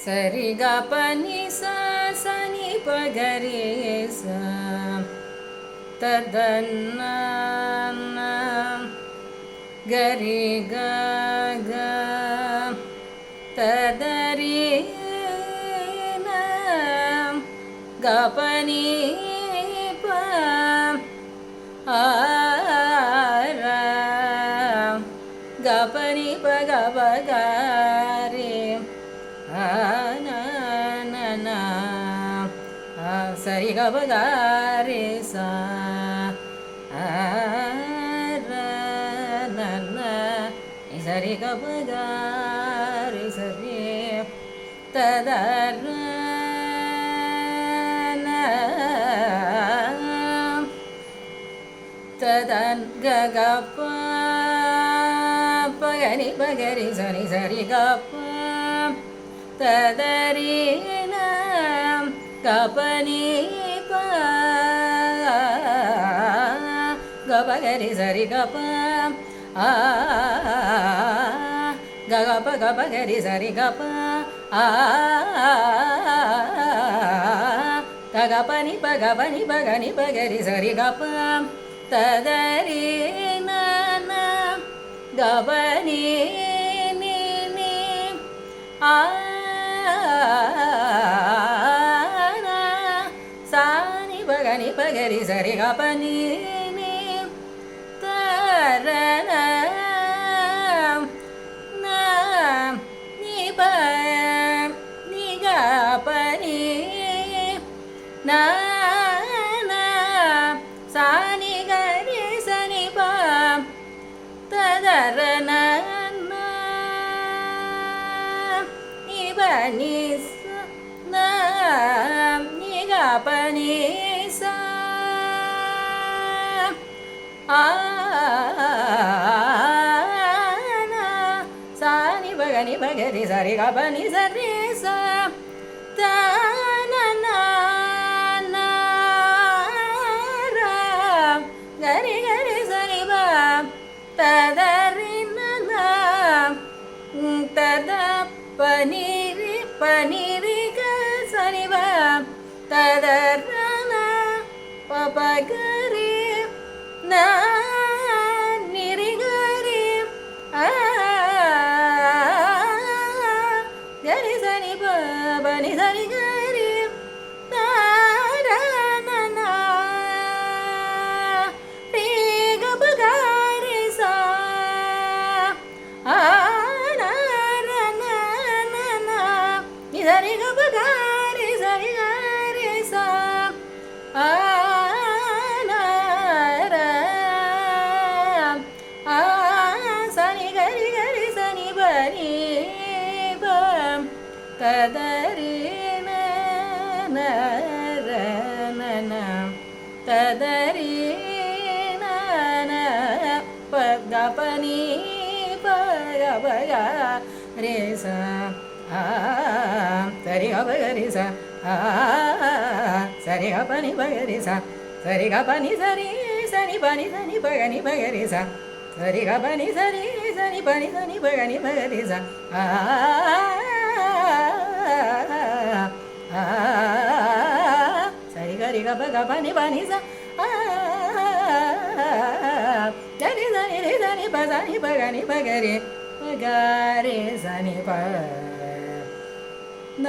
சரி க பனி சா சனி பகரி சா ததன்ன கரி க க ததரி க பனி ப ஆர க பனி ப க ப க ரே சரி க ப க ரே சா சரி க ப க ரே சரி ததர ததன் க க ப பகரி பகரி சரி சரி க ப ததரி க பனி ப க பகரி சரி க ப ஆ க க ப க பகரி சரி க ப ஆ க க பனி ப க பனி ப க நி பகரி சரி க ப ததரி க பனி நி நி ஆ சா நி ப க நி பகரி சரி க ப நி நி தர நி ப நி க ப நி நா சா நி க ரி ச நி ப ததர நி ப நி ச ந நி க ப நி சா ஆ சா நி ப க நி ப க ரி சரி க ப நி சரி சா த ந ந கரி கரி சரி ப ததரி ந தத பனிரி பனிரி க சரி ப ததர ப ப கரி ந நிரி கரி கரி சரி ப பனி சரி கரி சரி க ப க ரி சரி க ரி சா ஆ சனி கரி கரி சனி பரி ப ததரி ந ததரி ந ப க ப நி ப க ப க ரே சா சரி க ப க ரி சா சரி க ப நி ப க ரி சா சரி க ப நி சரி சனி ப நி சனி ப க நி ப க ரி சா சரி க ப நி சரி சனி ப நி சனி ப க நி ப க ரி சா சரி கரி க ப க ப நி ப நி சா சரி சனி ரி சனி ப சனி ப க நி ப க ரி ப க ரி சனி ப ந